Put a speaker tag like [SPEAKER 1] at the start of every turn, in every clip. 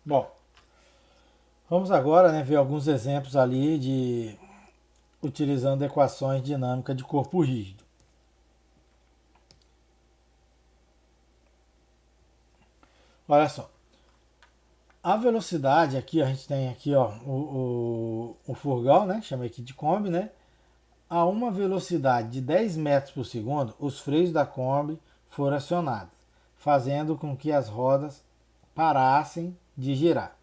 [SPEAKER 1] Bom, vamos agora, né, ver alguns exemplos ali de utilizando equações dinâmicas de corpo rígido. Olha só, a velocidade aqui, a gente tem aqui ó, o furgão, né, chama aqui de Kombi, né, a uma velocidade de 10 metros por segundo, os freios da Kombi foram acionados, fazendo com que as rodas parassem de girar.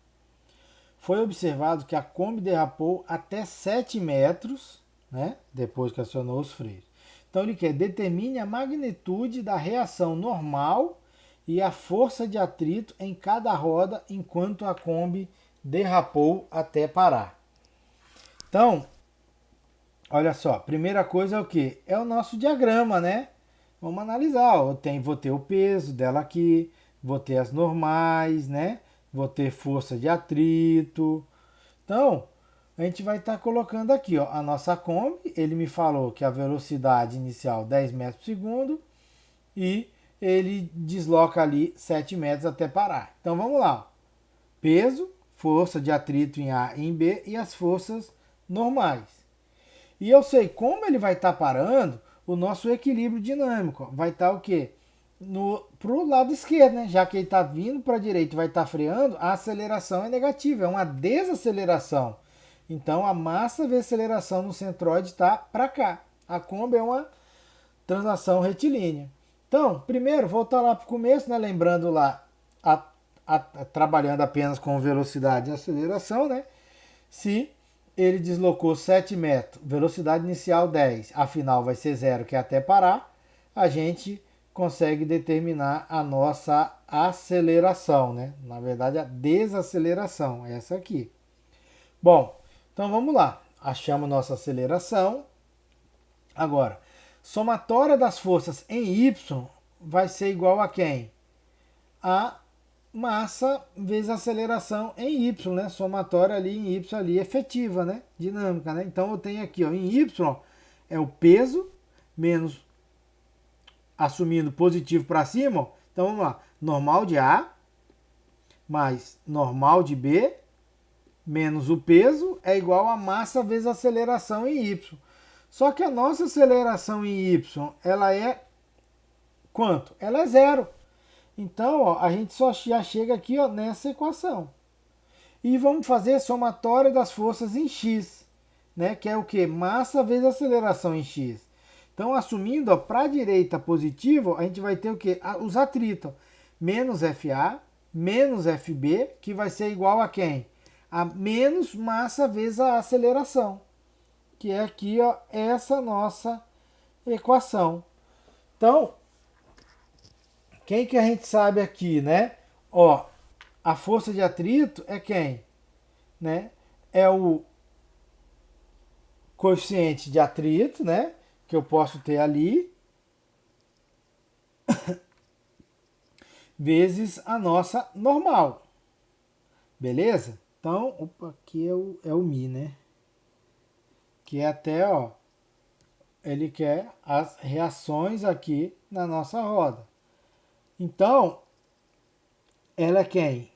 [SPEAKER 1] Foi observado que a Kombi derrapou até 7 metros, né, depois que acionou os freios. Então ele quer determine a magnitude da reação normal e a força de atrito em cada roda enquanto a Kombi derrapou até parar. Então, olha só, primeira coisa é o que? É o nosso diagrama, né? Vamos analisar. Vou ter o peso dela aqui, vou ter as normais, né? Vou ter força de atrito. Então, a gente vai estar colocando aqui, ó, a nossa Kombi. Ele me falou que a velocidade inicial 10 metros por segundo e ele desloca ali 7 metros até parar. Então vamos lá. Peso, força de atrito em A e em B e as forças normais. E eu sei como ele vai estar parando o nosso equilíbrio dinâmico. Vai estar o quê? Para o lado esquerdo, né? Já que ele está vindo para a direita e vai estar freando, a aceleração é negativa, é uma desaceleração. Então a massa vezes aceleração no centroide está para cá. A Kombi é uma translação retilínea. Então, primeiro, voltar lá para o começo, né? Lembrando lá, trabalhando apenas com velocidade e aceleração, né? Se ele deslocou 7 metros, velocidade inicial 10, a final vai ser 0, que é até parar, a gente consegue determinar a nossa aceleração, né? Na verdade, a desaceleração, essa aqui. Bom, então vamos lá. Achamos nossa aceleração. Agora, somatória das forças em Y vai ser igual a quem? A massa vezes aceleração em Y, né? Somatória ali em Y ali efetiva, né? Dinâmica, né? Então eu tenho aqui, ó, em Y é o peso menos assumindo positivo para cima, ó. Então vamos lá, normal de A mais normal de B menos o peso é igual a massa vezes aceleração em Y. Só que a nossa aceleração em Y, ela é quanto? Ela é zero. Então, ó, a gente só já chega aqui ó, nessa equação. E vamos fazer a somatória das forças em x, né? Que é o que? Massa vezes aceleração em x. Então, assumindo para a direita positivo, a gente vai ter o que? Os atritos. Menos FA, menos FB, que vai ser igual a quem? A menos massa vezes a aceleração. Que é aqui, ó, essa nossa equação. Então, quem que a gente sabe aqui, né? Ó, a força de atrito é quem? Né? É o coeficiente de atrito, né? Que eu posso ter ali, vezes a nossa normal. Beleza? Então, opa, aqui é o Mi, né? Que é até, ó, ele quer as reações aqui na nossa roda. Então, ela é quem?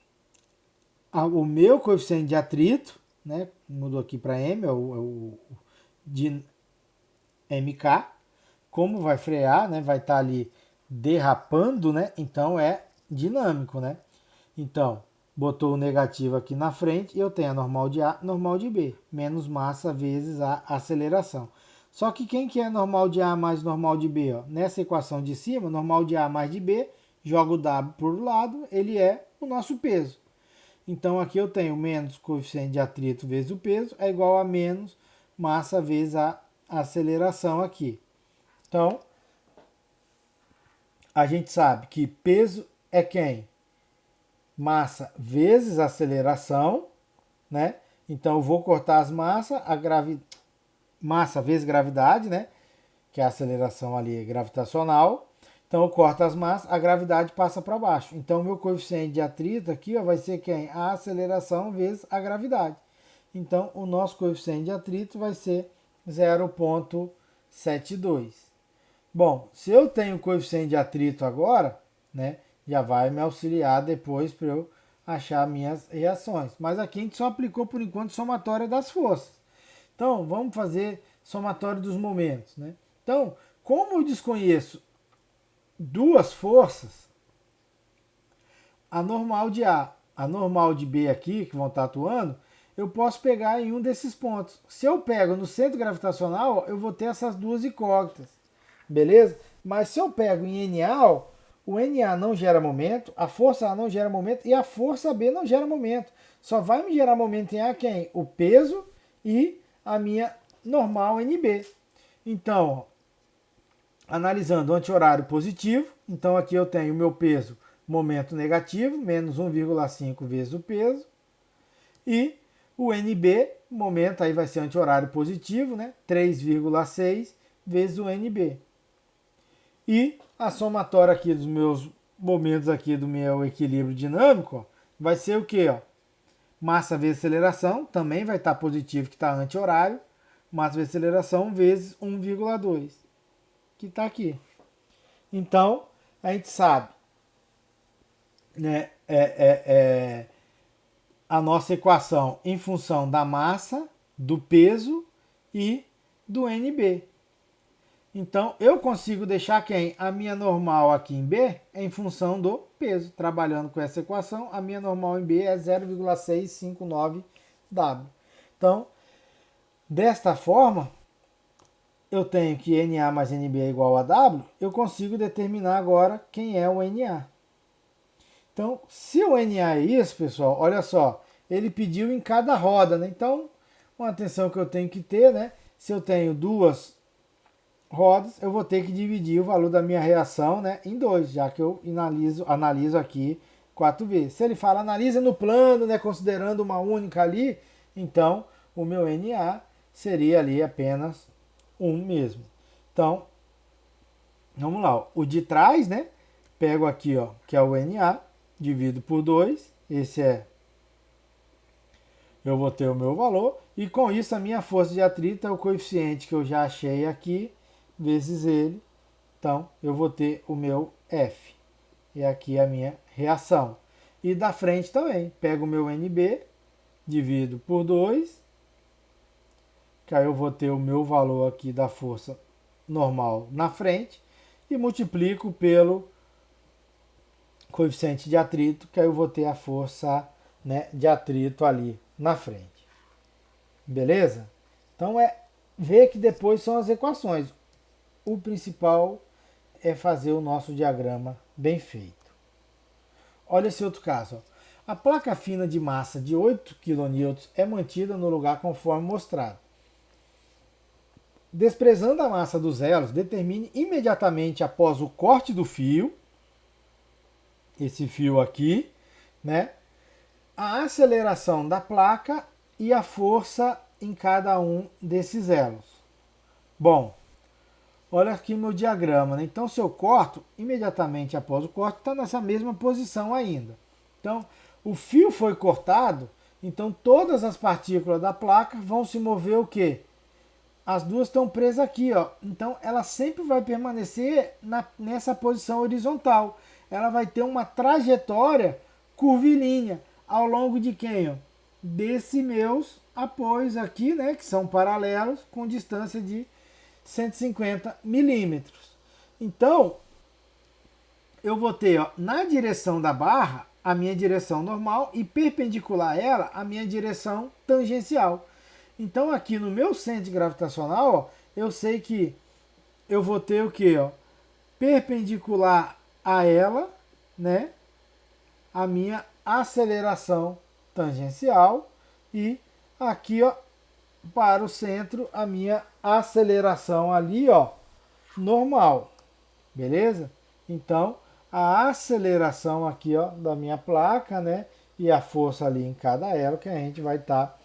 [SPEAKER 1] O meu coeficiente de atrito, né? Mudou aqui para M, é o de MK. Como vai frear, né? Vai estar ali derrapando, né? Então é dinâmico, né? Então, botou o negativo aqui na frente e eu tenho a normal de A, normal de B, menos massa vezes a aceleração. Só que quem que é normal de A mais normal de B? Ó? Nessa equação de cima, normal de A mais de B, joga o W por um lado, ele é o nosso peso. Então aqui eu tenho menos coeficiente de atrito vezes o peso é igual a menos massa vezes a aceleração aqui. Então, a gente sabe que peso é quem? Massa vezes aceleração, né? Então eu vou cortar as massas, massa vezes gravidade, né? Que é a aceleração ali gravitacional. Então eu corto as massas, a gravidade passa para baixo. Então o meu coeficiente de atrito aqui ó, vai ser quem? A aceleração vezes a gravidade. Então o nosso coeficiente de atrito vai ser 0,72. Bom, se eu tenho coeficiente de atrito agora, né, já vai me auxiliar depois para eu achar minhas reações. Mas aqui a gente só aplicou, por enquanto, somatória das forças. Então, vamos fazer somatório dos momentos, né? Então, como eu desconheço duas forças, a normal de A, a normal de B aqui, que vão estar atuando, eu posso pegar em um desses pontos. Se eu pego no centro gravitacional, eu vou ter essas duas incógnitas, beleza? Mas se eu pego em NA, o NA não gera momento, a força A não gera momento e a força B não gera momento. Só vai me gerar momento em A quem? O peso e a minha normal NB. Então, analisando o anti-horário positivo, então aqui eu tenho o meu peso, momento negativo, menos 1,5 vezes o peso, e o NB, momento aí vai ser anti-horário positivo, né? 3,6 vezes o NB. E a somatória aqui dos meus momentos aqui do meu equilíbrio dinâmico, ó, vai ser o quê? Ó? Massa vezes aceleração, também vai estar positivo, que está anti-horário. Massa vezes aceleração vezes 1,2, que está aqui. Então, a gente sabe, né, a nossa equação em função da massa, do peso e do NB. Então, eu consigo deixar quem? A minha normal aqui em B em função do peso. Trabalhando com essa equação, a minha normal em B é 0,659 W. Então, desta forma, eu tenho que NA mais NB é igual a W, eu consigo determinar agora quem é o NA. Então, se o NA é isso, pessoal, olha só, ele pediu em cada roda, né? Então, uma atenção que eu tenho que ter, né? Se eu tenho duas rodas, eu vou ter que dividir o valor da minha reação, né, em 2, já que eu analiso aqui 4 vezes. Se ele fala analisa no plano, né, considerando uma única ali, então o meu NA seria ali apenas 1 mesmo. Então, vamos lá, ó. O de trás, né, pego aqui, ó, que é o NA, divido por 2, esse é, eu vou ter o meu valor, e com isso a minha força de atrito é o coeficiente que eu já achei aqui, vezes ele, então eu vou ter o meu F. E aqui a minha reação. E da frente também, pego o meu NB, divido por 2, que aí eu vou ter o meu valor aqui da força normal na frente, e multiplico pelo coeficiente de atrito, que aí eu vou ter a força, né, de atrito ali na frente. Beleza? Então é ver que depois são as equações. O principal é fazer o nosso diagrama bem feito. Olha esse outro caso. Ó. A placa fina de massa de 8 kN é mantida no lugar conforme mostrado. Desprezando a massa dos elos, determine imediatamente após o corte do fio, esse fio aqui, né, a aceleração da placa e a força em cada um desses elos. Bom, olha aqui meu diagrama, né? Então, se eu corto, imediatamente após o corte, está nessa mesma posição ainda. Então, o fio foi cortado, então todas as partículas da placa vão se mover o quê? As duas estão presas aqui, ó. Então, ela sempre vai permanecer nessa posição horizontal. Ela vai ter uma trajetória curvilínea ao longo de quem? Ó? Desses meus apoios aqui, né? Que são paralelos com distância de 150 milímetros. Então, eu vou ter, ó, na direção da barra a minha direção normal e perpendicular a ela a minha direção tangencial. Então, aqui no meu centro gravitacional, ó, eu sei que eu vou ter o que? Perpendicular a ela, né, a minha aceleração tangencial e aqui, ó, para o centro, a minha aceleração ali, ó, normal, beleza? Então, a aceleração aqui, ó, da minha placa, né, e a força ali em cada elo que a gente vai estar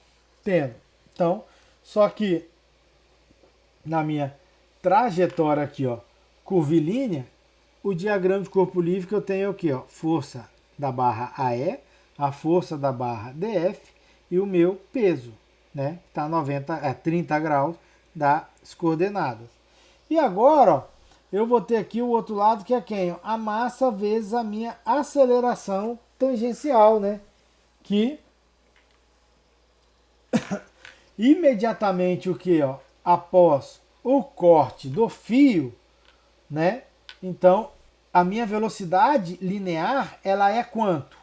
[SPEAKER 1] tendo. Então, só que na minha trajetória aqui, ó, curvilínea, o diagrama de corpo livre que eu tenho aqui, ó, força da barra AE, a força da barra DF e o meu peso, né? Tá 30 graus das coordenadas. E agora, ó, eu vou ter aqui o outro lado que é quem? A massa vezes a minha aceleração tangencial, né? que imediatamente o que, ó, após o corte do fio, né? Então, a minha velocidade linear, ela é quanto?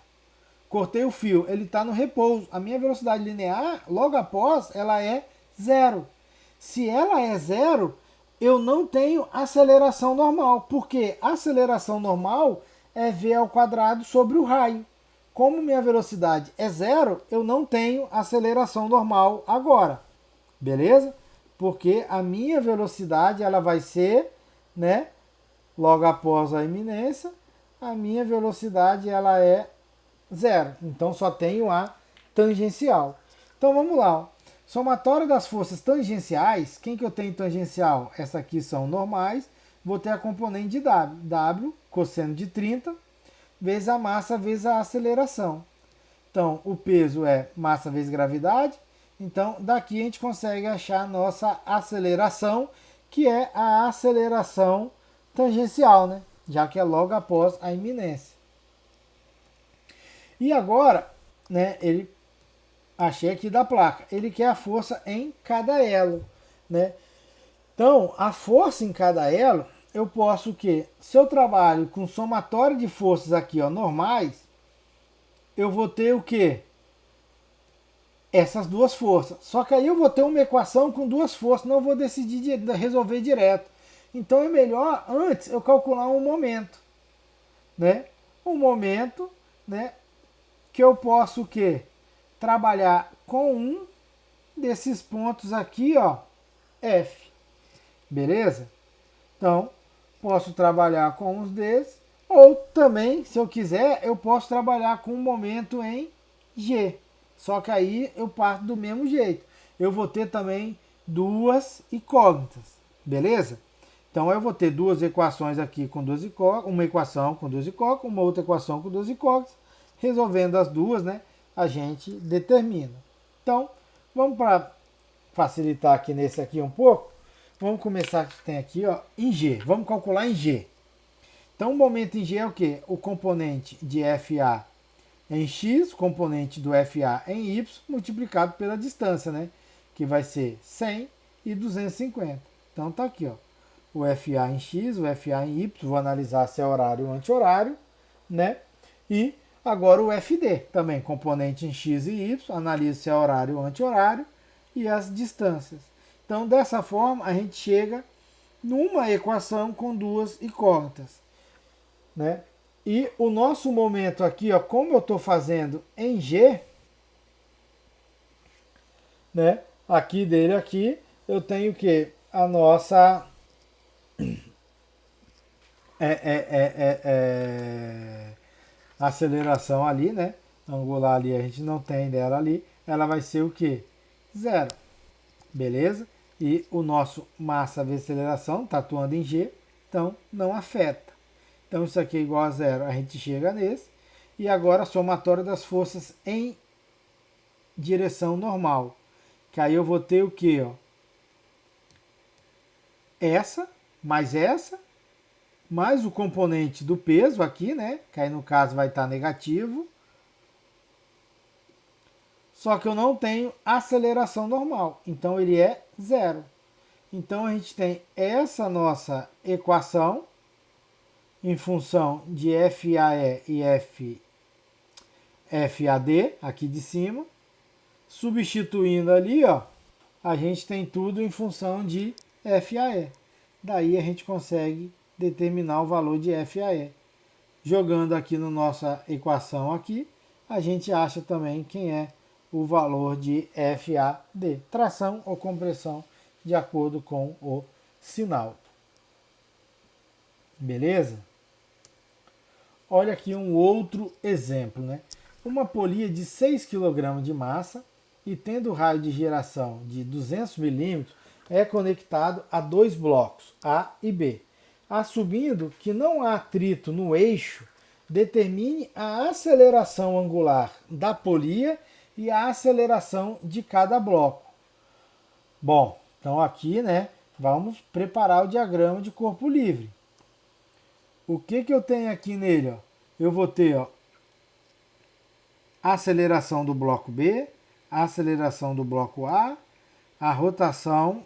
[SPEAKER 1] Cortei o fio, ele está no repouso. A minha velocidade linear, logo após, ela é zero. Se ela é zero, eu não tenho aceleração normal, porque aceleração normal é v ao quadrado sobre o raio. Como minha velocidade é zero, eu não tenho aceleração normal agora, beleza? Porque a minha velocidade ela vai ser, né, logo após a iminência, a minha velocidade ela é zero. Então só tenho a tangencial. Então vamos lá. Ó. Somatório das forças tangenciais, quem que eu tenho tangencial? Essa aqui são normais. Vou ter a componente de W. W, cosseno de 30, vezes a massa, vezes a aceleração. Então, o peso é massa vezes gravidade. Então, daqui a gente consegue achar a nossa aceleração, que é a aceleração tangencial, né? Já que é logo após a iminência. E agora, né, ele achei aqui da placa, ele quer a força em cada elo, né? Então, a força em cada elo, eu posso que, se eu trabalho com somatório de forças aqui, ó, normais, eu vou ter o quê? Essas duas forças. Só que aí eu vou ter uma equação com duas forças, não vou decidir resolver direto. Então é melhor antes eu calcular um momento, né? Um momento, né, que eu posso o quê? Trabalhar com um desses pontos aqui, ó, F. Beleza? Então, posso trabalhar com uns desses, ou também, se eu quiser, eu posso trabalhar com um momento em G. Só que aí eu parto do mesmo jeito. Eu vou ter também duas incógnitas, beleza? Então eu vou ter duas equações aqui com duas incógnitas, uma equação com duas incógnitas, uma outra equação com duas incógnitas. Resolvendo as duas, né, a gente determina. Então, vamos para facilitar aqui nesse aqui um pouco. Vamos começar que tem aqui, ó, em G. Vamos calcular em G. Então, o momento em G é o quê? O componente de FA em X, o componente do FA em Y, multiplicado pela distância, né? Que vai ser 100 e 250. Então, tá aqui, ó. O FA em X, o FA em Y. Vou analisar se é horário ou anti-horário, né? E agora o FD, também componente em X e Y, analisa se é horário ou anti-horário e as distâncias. Então, dessa forma, a gente chega numa equação com duas incógnitas, né? E o nosso momento aqui, ó, como eu estou fazendo em G, né? Aqui dele aqui, eu tenho que a nossa aceleração ali, né? Angular ali a gente não tem dela ali, ela vai ser o que? Zero, beleza? E o nosso massa vezes aceleração está atuando em G, então não afeta. Então isso aqui é igual a zero, a gente chega nesse. E agora somatório das forças em direção normal. Que aí eu vou ter o que? Essa, mais o componente do peso aqui, né? Que aí no caso vai estar negativo. Só que eu não tenho aceleração normal, então ele é zero. Então a gente tem essa nossa equação em função de FAE e FAD aqui de cima. Substituindo ali, ó, a gente tem tudo em função de FAE. Daí a gente consegue determinar o valor de FAE. Jogando aqui na nossa equação aqui, a gente acha também quem é o valor de FAD, tração ou compressão, de acordo com o sinal. Beleza? Olha aqui um outro exemplo, né? Uma polia de 6 kg de massa e tendo raio de geração de 200 milímetros é conectado a dois blocos, A e B. Assumindo que não há atrito no eixo, determine a aceleração angular da polia e a aceleração de cada bloco. Bom, então aqui, né, vamos preparar o diagrama de corpo livre. O que eu tenho aqui nele? Ó? Eu vou ter, ó, a aceleração do bloco B, a aceleração do bloco A, a rotação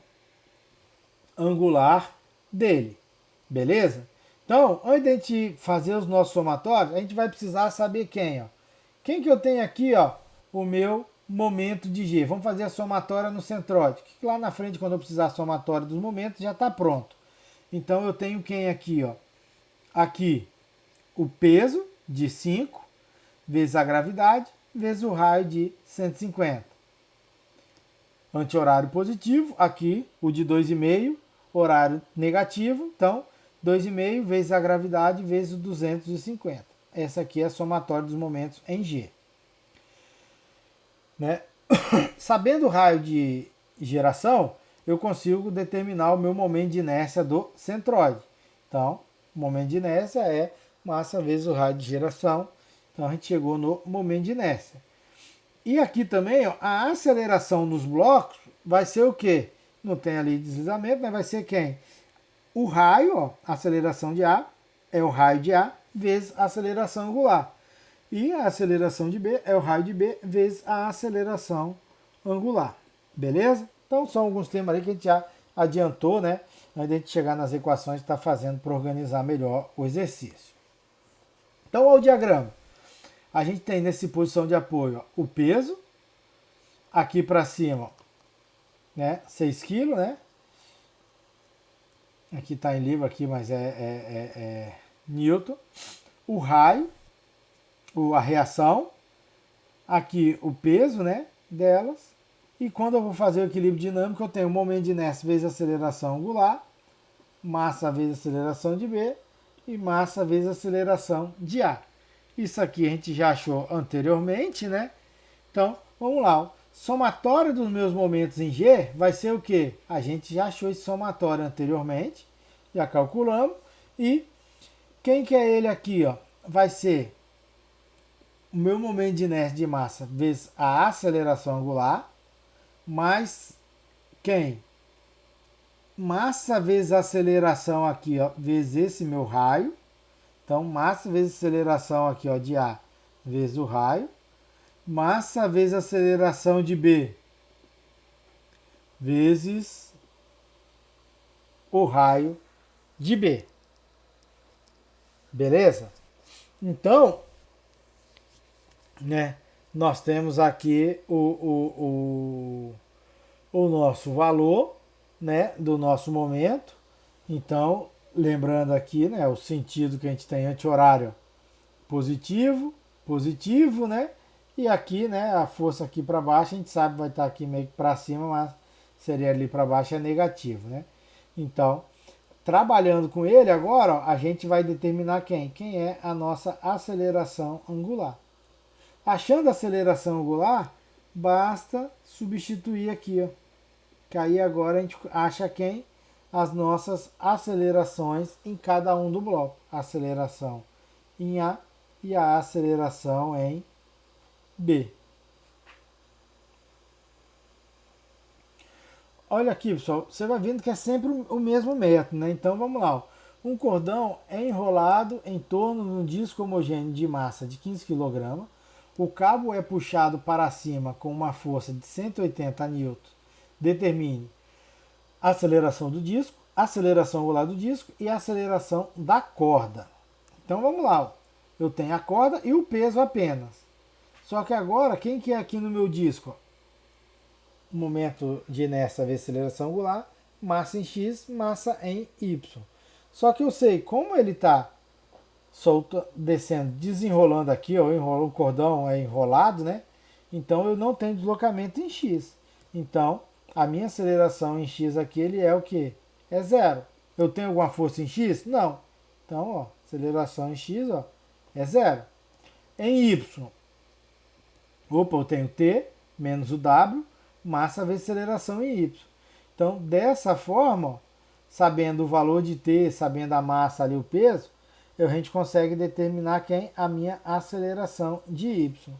[SPEAKER 1] angular dele, beleza? Então, antes de a gente fazer os nossos somatórios, a gente vai precisar saber quem, ó. Quem que eu tenho aqui, ó, o meu momento de G. Vamos fazer a somatória no centróide, que lá na frente, quando eu precisar a somatória dos momentos, já está pronto. Então, eu tenho quem aqui, ó? Aqui, o peso de 5, vezes a gravidade, vezes o raio de 150. Anti-horário positivo, aqui o de 2,5, horário negativo, então 2,5 vezes a gravidade vezes o 250. Essa aqui é a somatória dos momentos em G. Né? Sabendo o raio de geração, eu consigo determinar o meu momento de inércia do centroide. Então, o momento de inércia é massa vezes o raio de geração. Então, a gente chegou no momento de inércia. E aqui também, ó, a aceleração nos blocos vai ser o quê? Não tem ali deslizamento, mas vai ser quem? O raio, ó, a aceleração de A é o raio de A vezes a aceleração angular. E a aceleração de B é o raio de B vezes a aceleração angular. Beleza? Então são alguns temas ali que a gente já adiantou, né? Antes de a gente chegar nas equações que está fazendo para organizar melhor o exercício. Então, olha o diagrama. A gente tem nessa posição de apoio, ó, o peso, aqui para cima, ó, né, 6 kg, né? Aqui está em livro, aqui, mas é Newton. O raio, a reação, aqui o peso, né, delas. E quando eu vou fazer o equilíbrio dinâmico, eu tenho o momento de inércia vezes a aceleração angular, massa vezes a aceleração de B e massa vezes a aceleração de A. Isso aqui a gente já achou anteriormente, né? Então, vamos lá. Somatório dos meus momentos em G vai ser o quê? A gente já achou esse somatório anteriormente, já calculamos. E quem que é ele aqui, ó? Vai ser o meu momento de inércia de massa vezes a aceleração angular, mais quem? Massa vezes a aceleração aqui, ó, vezes esse meu raio. Então, massa vezes aceleração aqui, ó, de A vezes o raio. Massa vezes aceleração de B vezes o raio de B. Beleza? Então, né, nós temos aqui o nosso valor, né, do nosso momento. Então, lembrando aqui, né, o sentido que a gente tem anti-horário positivo, positivo, né? E aqui, né, a força aqui para baixo, a gente sabe vai estar aqui meio que para cima, mas seria ali para baixo é negativo, né? Então, trabalhando com ele agora, ó, a gente vai determinar quem? Quem é a nossa aceleração angular. Achando a aceleração angular, basta substituir aqui, ó. Que aí agora a gente acha quem? As nossas acelerações em cada um do bloco. Aceleração em A e a aceleração em B. Olha aqui, pessoal, você vai vendo que é sempre o mesmo método, né? Então vamos lá. Um cordão é enrolado em torno de um disco homogêneo de massa de 15 kg. O cabo é puxado para cima com uma força de 180 N. Determine a aceleração do disco, a aceleração angular do disco e a aceleração da corda. Então vamos lá. Eu tenho a corda e o peso apenas. Só que agora, quem que é aqui no meu disco? Momento de inércia vezes aceleração angular, massa em X, massa em Y. Só que eu sei como ele está solto, descendo, desenrolando aqui, ó, o cordão é enrolado, né? Então eu não tenho deslocamento em X. Então a minha aceleração em X aqui, ele é o que? É zero. Eu tenho alguma força em X? Não. Então, ó, aceleração em X, ó, é zero. Em Y, opa, eu tenho T menos o W, massa vezes aceleração em Y. Então, dessa forma, ó, sabendo o valor de T, sabendo a massa ali, o peso, a gente consegue determinar quem? A minha aceleração de Y.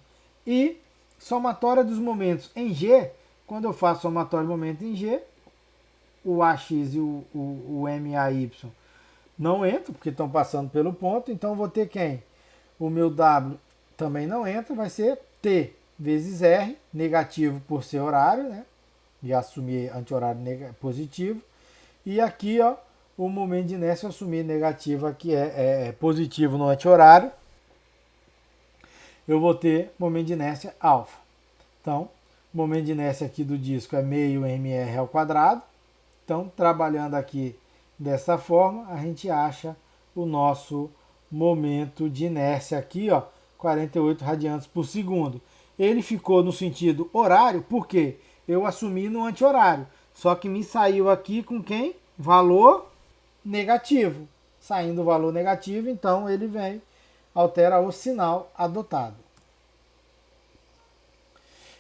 [SPEAKER 1] E somatória dos momentos em G, quando eu faço somatório de momento em G, o AX e o MAY não entram, porque estão passando pelo ponto, então eu vou ter quem? O meu W também não entra, vai ser T vezes R, negativo por ser horário, né? E assumir anti-horário positivo. E aqui, ó, o momento de inércia eu assumir negativo aqui é positivo no anti-horário. Eu vou ter momento de inércia alfa. Então, o momento de inércia aqui do disco é meio mr ao quadrado. Então, trabalhando aqui dessa forma, a gente acha o nosso momento de inércia aqui, ó, 48 radianos por segundo. Ele ficou no sentido horário, porque eu assumi no anti-horário. Só que me saiu aqui com quem? Valor negativo. Saindo o valor negativo, então ele vem, altera o sinal adotado.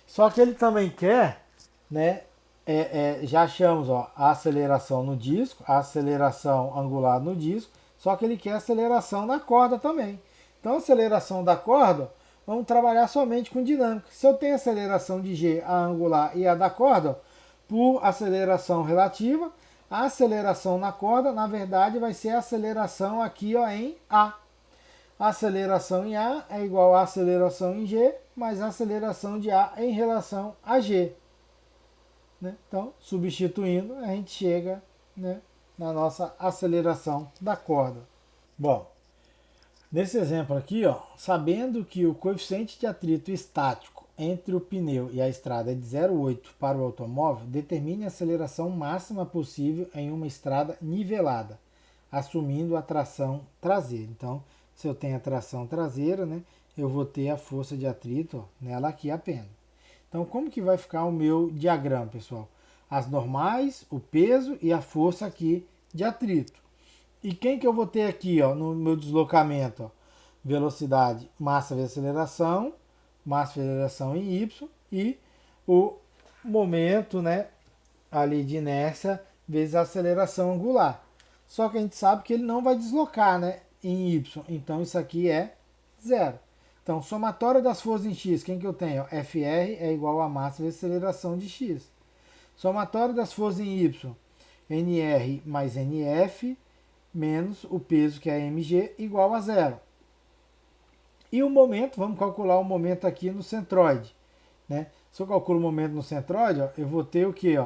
[SPEAKER 1] Só que ele também quer, né? Já achamos, ó, a aceleração no disco, a aceleração angular no disco, só que ele quer aceleração na corda também. Então, a aceleração da corda, vamos trabalhar somente com dinâmica. Se eu tenho aceleração de G, a angular e a da corda, por aceleração relativa, a aceleração na corda, na verdade, vai ser a aceleração aqui, ó, em A. A aceleração em A é igual a aceleração em G, mais a aceleração de A em relação a G. Né? Então, substituindo, a gente chega, né, na nossa aceleração da corda. Bom, nesse exemplo aqui, ó, sabendo que o coeficiente de atrito estático entre o pneu e a estrada é de 0,8 para o automóvel, determine a aceleração máxima possível em uma estrada nivelada, assumindo a tração traseira. Então, se eu tenho a tração traseira, né, eu vou ter a força de atrito, ó, nela aqui apenas. Então, como que vai ficar o meu diagrama, pessoal? As normais, o peso e a força aqui de atrito. E quem que eu vou ter aqui, ó, no meu deslocamento? Ó? Velocidade, massa vezes aceleração, massa vezes aceleração em Y e o momento, né, ali de inércia vezes a aceleração angular. Só que a gente sabe que ele não vai deslocar, né, em Y. Então, isso aqui é zero. Então, somatória das forças em X, quem que eu tenho? FR é igual a massa vezes aceleração de X. Somatória das forças em Y, NR mais NF, menos o peso que é mg, igual a zero. E o momento, vamos calcular o momento aqui no centroide. Né? Se eu calculo o momento no centroide, ó, eu vou ter o que?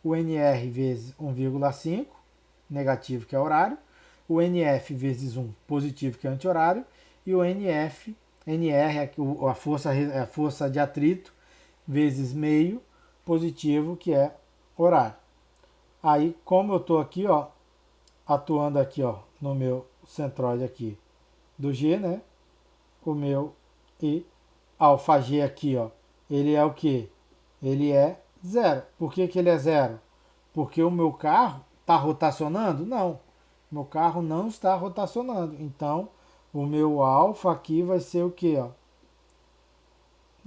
[SPEAKER 1] O NR vezes 1,5, negativo que é horário, o NF vezes 1, positivo que é anti-horário, e o NR é a força de atrito, vezes meio, positivo que é horário. Aí, como eu estou aqui, ó, atuando aqui, ó, no meu centroide aqui do G, né? O meu e alfa G aqui, ó, ele é o que? Ele é zero. Por que que ele é zero? Porque o meu carro está rotacionando? Não. Meu carro não está rotacionando. Então, o meu alfa aqui vai ser o que, ó?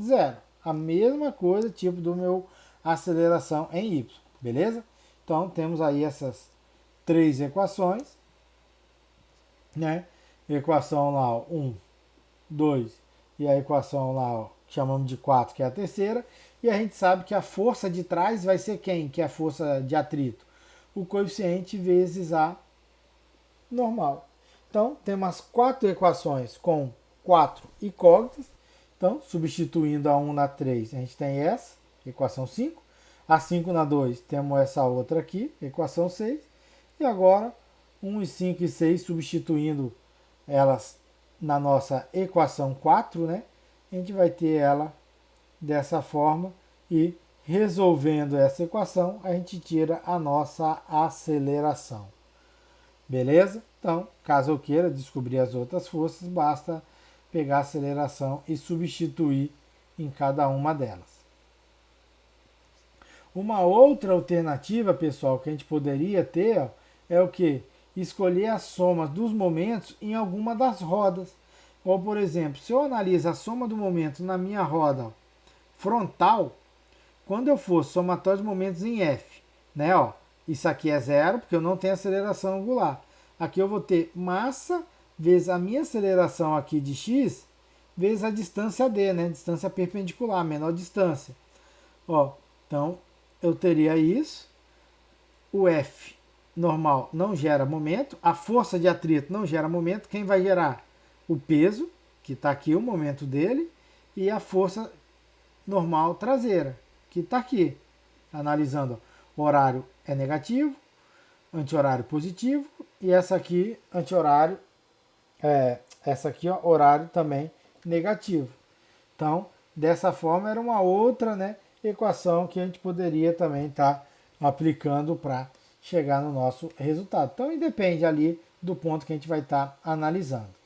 [SPEAKER 1] Zero. A mesma coisa, tipo do meu aceleração em Y. Beleza? Então, temos aí essas três equações, né? Equação lá, ó, 1, 2, e a equação lá, ó, que chamamos de 4, que é a terceira, e a gente sabe que a força de trás vai ser quem? Que é a força de atrito? O coeficiente vezes a normal. Então, temos as quatro equações com 4 incógnitas. Então, substituindo a 1 na 3, a gente tem essa, equação 5. A 5 na 2, temos essa outra aqui, equação 6. E agora, 1 e 5 e 6, substituindo elas na nossa equação 4, né? A gente vai ter ela dessa forma e resolvendo essa equação, a gente tira a nossa aceleração. Beleza? Então, caso eu queira descobrir as outras forças, basta pegar a aceleração e substituir em cada uma delas. Uma outra alternativa, pessoal, que a gente poderia ter, ó, é o que? Escolher a soma dos momentos em alguma das rodas. Ou, por exemplo, se eu analiso a soma do momento na minha roda, ó, frontal, quando eu for somatório de momentos em F, né, ó, isso aqui é zero, porque eu não tenho aceleração angular. Aqui eu vou ter massa vezes a minha aceleração aqui de x, vezes a distância d, né, distância perpendicular, menor distância. Ó, então, eu teria isso. O F normal não gera momento, a força de atrito não gera momento. Quem vai gerar? O peso, que está aqui o momento dele, e a força normal traseira, que está aqui, analisando. Horário é negativo, anti-horário positivo, e essa aqui, anti-horário, essa aqui, ó, horário também negativo. Então, dessa forma, era uma outra, né, equação que a gente poderia também estar aplicando para chegar no nosso resultado. Então, depende ali do ponto que a gente vai estar analisando.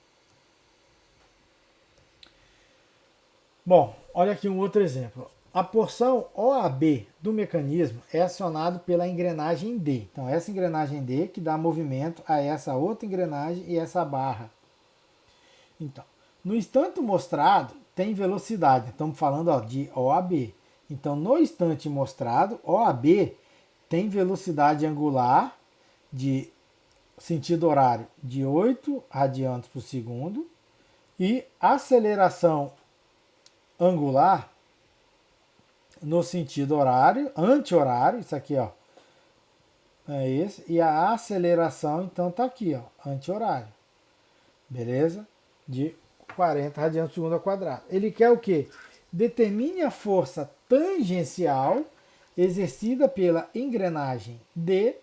[SPEAKER 1] Bom, olha aqui um outro exemplo. A porção OAB do mecanismo é acionado pela engrenagem D. Então, essa engrenagem D que dá movimento a essa outra engrenagem e essa barra. Então, no instante mostrado, tem velocidade. Estamos falando, ó, de OAB. Então, no instante mostrado, OAB tem velocidade angular de sentido horário de 8 radianos por segundo e aceleração angular no sentido horário, anti-horário, isso aqui, ó, é esse, e a aceleração, então, tá aqui, ó, anti-horário, beleza? De 40 radianos por segundo ao quadrado. Ele quer o quê? Determine a força tangencial exercida pela engrenagem D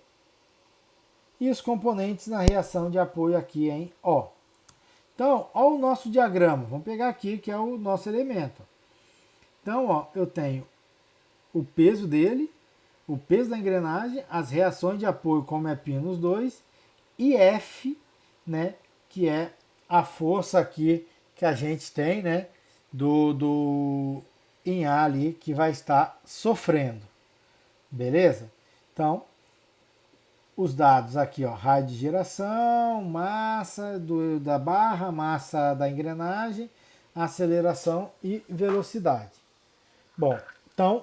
[SPEAKER 1] e os componentes na reação de apoio aqui em O. Então, ó o nosso diagrama. Vamos pegar aqui, que é o nosso elemento. Então, ó, eu tenho o peso dele, o peso da engrenagem, as reações de apoio, como é π nos dois, e F, né, que é a força aqui que a gente tem, né, em A ali, que vai estar sofrendo. Beleza? Então, os dados aqui, ó, raio de geração, massa da barra, massa da engrenagem, aceleração e velocidade. Bom, então,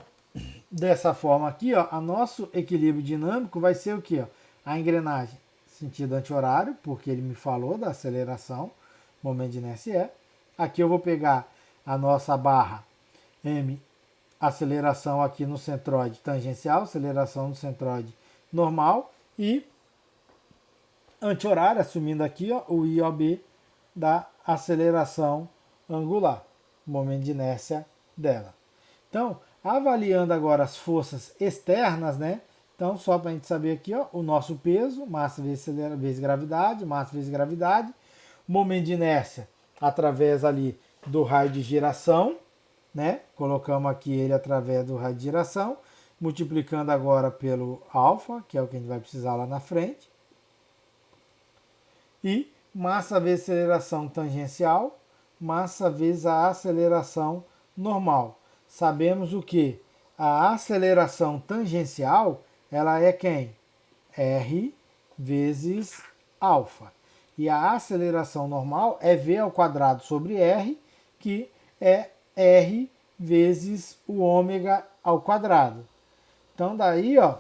[SPEAKER 1] dessa forma aqui, ó, o nosso equilíbrio dinâmico vai ser o quê? Ó? A engrenagem, sentido anti-horário, porque ele me falou da aceleração, momento de inércia é. Aqui eu vou pegar a nossa barra M, aceleração aqui no centroide tangencial, aceleração no centroide normal e anti-horário, assumindo aqui, ó, o IOB da aceleração angular, momento de inércia dela. Então, avaliando agora as forças externas, né? Então, só para a gente saber aqui, ó, o nosso peso, massa vezes gravidade, massa vezes gravidade, momento de inércia através ali do raio de giração, né? Colocamos aqui ele através do raio de giração, multiplicando agora pelo alfa, que é o que a gente vai precisar lá na frente. E massa vezes aceleração tangencial, massa vezes a aceleração normal. Sabemos o que? A aceleração tangencial, ela é quem? R vezes alfa. E a aceleração normal é V ao quadrado sobre R, que é R vezes o ômega ao quadrado. Então daí, ó,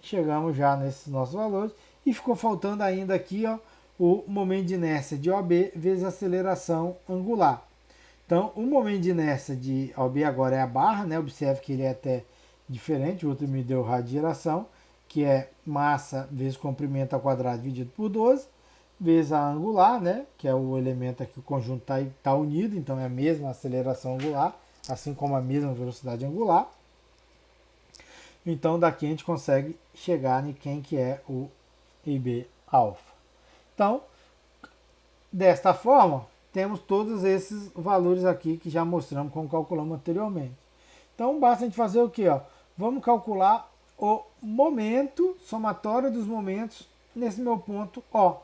[SPEAKER 1] chegamos já nesses nossos valores e ficou faltando ainda aqui, ó, o momento de inércia de OB vezes a aceleração angular. Então, o momento de inércia de OB agora é a barra, né? Observe que ele é até diferente, o outro me deu raio de geração, que é massa vezes comprimento ao quadrado dividido por 12, vezes a angular, né? Que é o elemento aqui, o conjunto tá unido, então é a mesma aceleração angular, assim como a mesma velocidade angular. Então, daqui a gente consegue chegar em quem que é o IB alfa. Então, desta forma, temos todos esses valores aqui que já mostramos como calculamos anteriormente. Então, basta a gente fazer o quê? Ó? Vamos calcular o momento, somatório dos momentos nesse meu ponto O.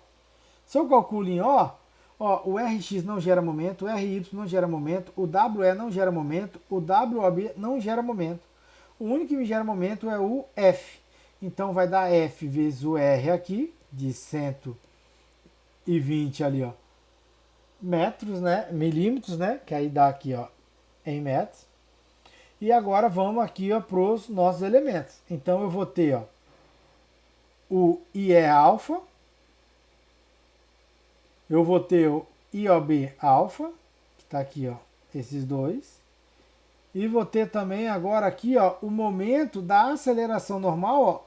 [SPEAKER 1] Se eu calculo em O, o Rx não gera momento, o Ry não gera momento, o WE não gera momento, o WOB não gera momento. O único que me gera momento é o F. Então, vai dar F vezes o R aqui, de 120 ali, ó, metros, né, milímetros, né, que aí dá aqui, ó, em metros. E agora vamos aqui, ó, para os nossos elementos. Então eu vou ter, ó, o IE alfa, eu vou ter o IOB alfa, que está aqui, ó, esses dois. E vou ter também agora aqui, ó, o momento da aceleração normal, ó,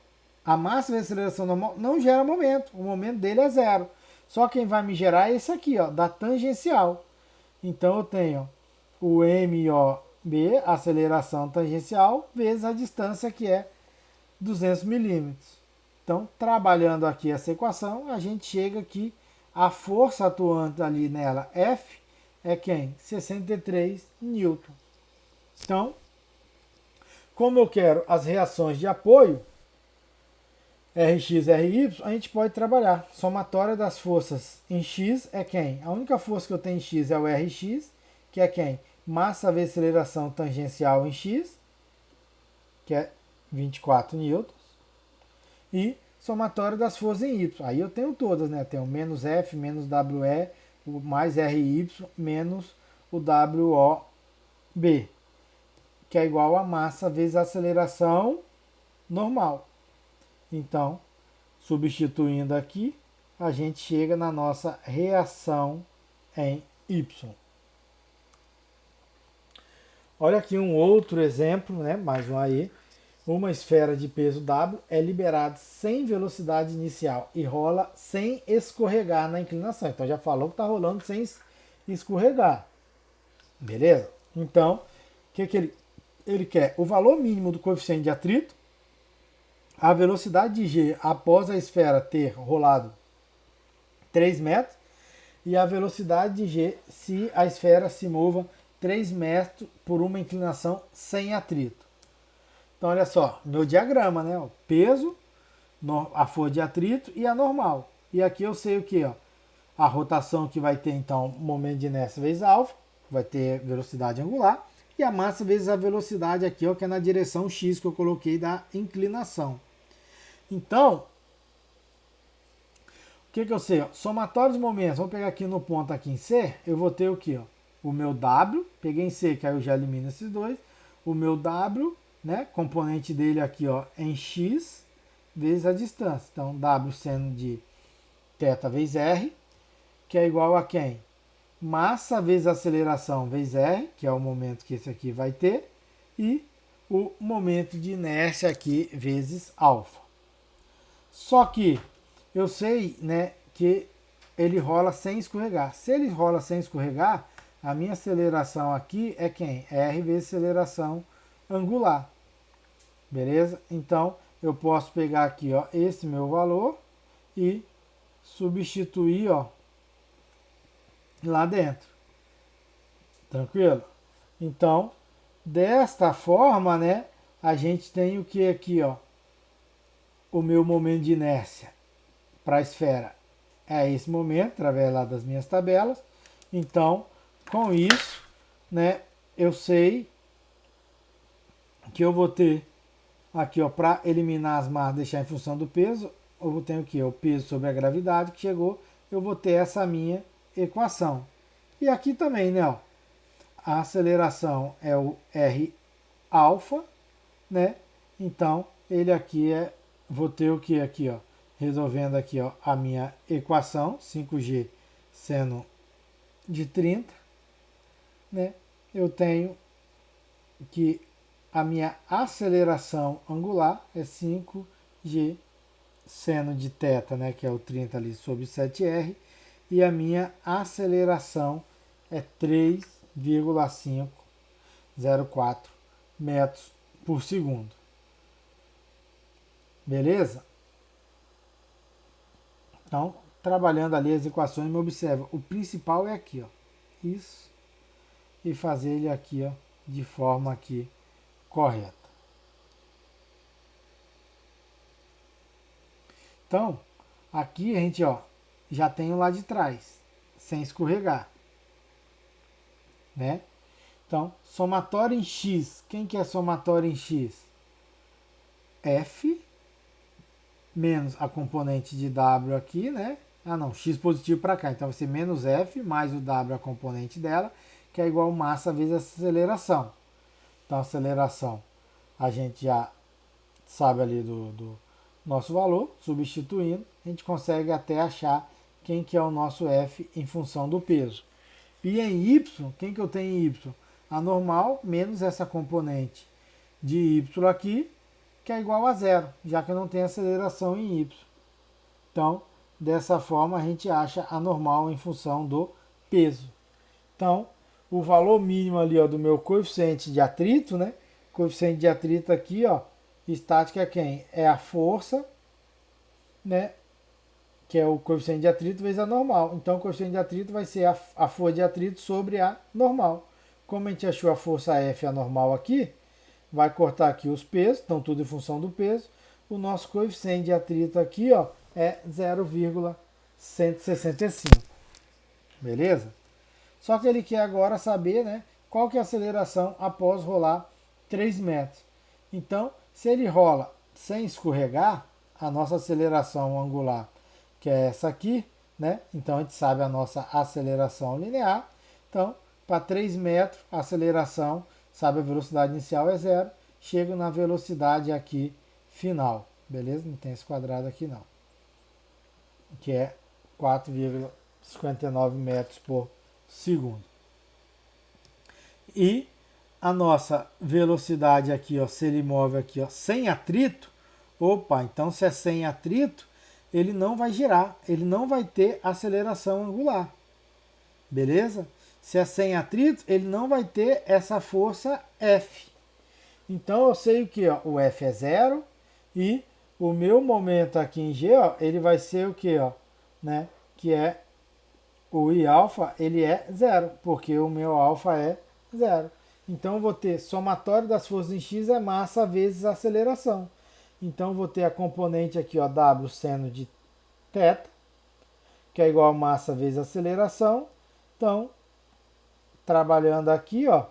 [SPEAKER 1] a massa da aceleração normal não gera momento, o momento dele é zero. Só quem vai me gerar é esse aqui, ó, da tangencial. Então eu tenho o MOB, aceleração tangencial, vezes a distância, que é 200 milímetros. Então, trabalhando aqui essa equação, a gente chega que a força atuante ali nela, F, é quem? 63 newton. Então, como eu quero as reações de apoio, Rx, Ry, a gente pode trabalhar. Somatória das forças em X é quem? A única força que eu tenho em X é o Rx, que é quem? Massa vezes aceleração tangencial em X, que é 24 newtons. E somatória das forças em Y. Aí eu tenho todas, né? Eu tenho menos F, menos WE, mais RY, menos o WOB, que é igual a massa vezes a aceleração normal. Então, substituindo aqui, a gente chega na nossa reação em Y. Olha aqui um outro exemplo, né? Mais um aí. Uma esfera de peso W é liberada sem velocidade inicial e rola sem escorregar na inclinação. Então já falou que está rolando sem escorregar. Beleza? Então, o que ele quer? O valor mínimo do coeficiente de atrito, a velocidade de G após a esfera ter rolado 3 metros e a velocidade de G se a esfera se mova 3 metros por uma inclinação sem atrito. Então, olha só, meu diagrama, né? O peso, a força de atrito e a normal. E aqui eu sei o que? A rotação que vai ter, então, momento de inércia vezes alfa, vai ter velocidade angular, e a massa vezes a velocidade aqui, ó, que é na direção X que eu coloquei da inclinação. Então, o que eu sei? Ó? Somatório dos momentos, vamos pegar aqui no ponto aqui em C, eu vou ter o que? Ó? O meu W, peguei em C, que aí eu já elimino esses dois, o meu W, né, componente dele aqui, ó, em X vezes a distância. Então, W seno de θ vezes R, que é igual a quem? Massa vezes aceleração vezes R, que é o momento que esse aqui vai ter, e o momento de inércia aqui vezes alfa. Só que eu sei, né, que ele rola sem escorregar. Se ele rola sem escorregar, a minha aceleração aqui é quem? R vezes aceleração angular. Beleza? Então, eu posso pegar aqui, ó, esse meu valor e substituir, ó, lá dentro. Tranquilo? Então, desta forma, né, a gente tem o que aqui, ó? O meu momento de inércia para a esfera é esse momento, através lá das minhas tabelas. Então, com isso, né, eu sei que eu vou ter aqui, ó, para eliminar as massas, deixar em função do peso, eu vou ter o que? O peso sobre a gravidade que chegou, eu vou ter essa minha equação. E aqui também, né, ó, a aceleração é o R alfa, né? Então, ele aqui vou ter o que aqui, ó, resolvendo aqui, ó, a minha equação, 5G seno de 30, né? Eu tenho que a minha aceleração angular é 5G seno de θ, né, que é o 30 ali sobre 7R, e a minha aceleração é 3,504 metros por segundo. Beleza? Então, trabalhando ali as equações, me observa, o principal é aqui, ó, isso, e fazer ele aqui, ó, de forma aqui correta. Então, aqui a gente, ó, já tem o lá de trás, sem escorregar, né? Então, somatório em X, quem que é somatório em X? F menos a componente de W aqui, né? Ah, não, X positivo para cá, então vai ser menos F mais o W, a componente dela, que é igual massa vezes a aceleração. Então, a aceleração, a gente já sabe ali do nosso valor, substituindo, a gente consegue até achar quem que é o nosso F em função do peso. E em Y, quem que eu tenho em Y? A normal menos essa componente de Y aqui, que é igual a zero, já que eu não tenho aceleração em Y. Então, dessa forma, a gente acha a normal em função do peso. Então, o valor mínimo ali, ó, do meu coeficiente de atrito, né? Coeficiente de atrito aqui, ó, estática é quem? É a força, né? Que é o coeficiente de atrito vezes a normal. Então, o coeficiente de atrito vai ser a força de atrito sobre a normal. Como a gente achou a força F, a normal aqui, vai cortar aqui os pesos, então tudo em função do peso. O nosso coeficiente de atrito aqui, ó, é 0,165. Beleza? Só que ele quer agora saber, né, qual que é a aceleração após rolar 3 metros. Então, se ele rola sem escorregar, a nossa aceleração angular, que é essa aqui, né? Então a gente sabe a nossa aceleração linear. Então, para 3 metros, a aceleração, sabe a velocidade inicial é zero, chego na velocidade aqui final. Beleza? Não tem esse quadrado aqui não. Que é 4,59 metros por segundo. E a nossa velocidade aqui, ó, se ele move aqui, ó, sem atrito, opa, então se é sem atrito, ele não vai girar, ele não vai ter aceleração angular. Beleza? Se é sem atrito, ele não vai ter essa força F. Então eu sei o que, ó, o F é zero e o meu momento aqui em G, ó, ele vai ser o que, ó, né? Que é o I alfa, ele é zero, porque o meu alfa é zero. Então eu vou ter somatório das forças em x é massa vezes aceleração. Então eu vou ter a componente aqui, ó, W seno de θ, que é igual a massa vezes aceleração. Então, trabalhando aqui, ó,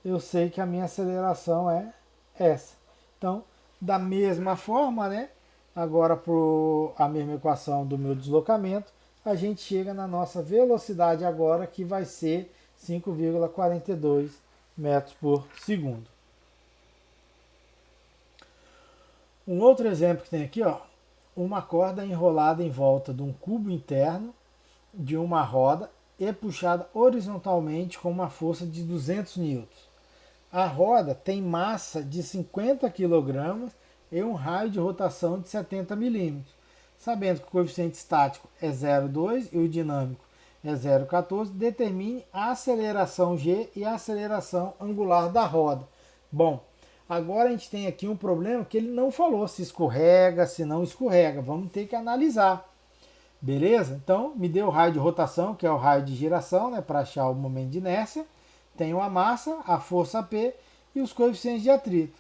[SPEAKER 1] eu sei que a minha aceleração é essa. Então, da mesma forma, né? Agora, por a mesma equação do meu deslocamento, a gente chega na nossa velocidade agora, que vai ser 5,42 metros por segundo. Um outro exemplo que tem aqui, ó, uma corda enrolada em volta de um cubo interno de uma roda e puxada horizontalmente com uma força de 200 newtons. A roda tem massa de 50 kg e um raio de rotação de 70 milímetros. Sabendo que o coeficiente estático é 0,2 e o dinâmico é 0,14, determine a aceleração G e a aceleração angular da roda. Bom, agora a gente tem aqui um problema que ele não falou se escorrega, se não escorrega. Vamos ter que analisar. Beleza? Então, me deu o raio de rotação, que é o raio de giração, né, para achar o momento de inércia. Tenho a massa, a força P e os coeficientes de atrito.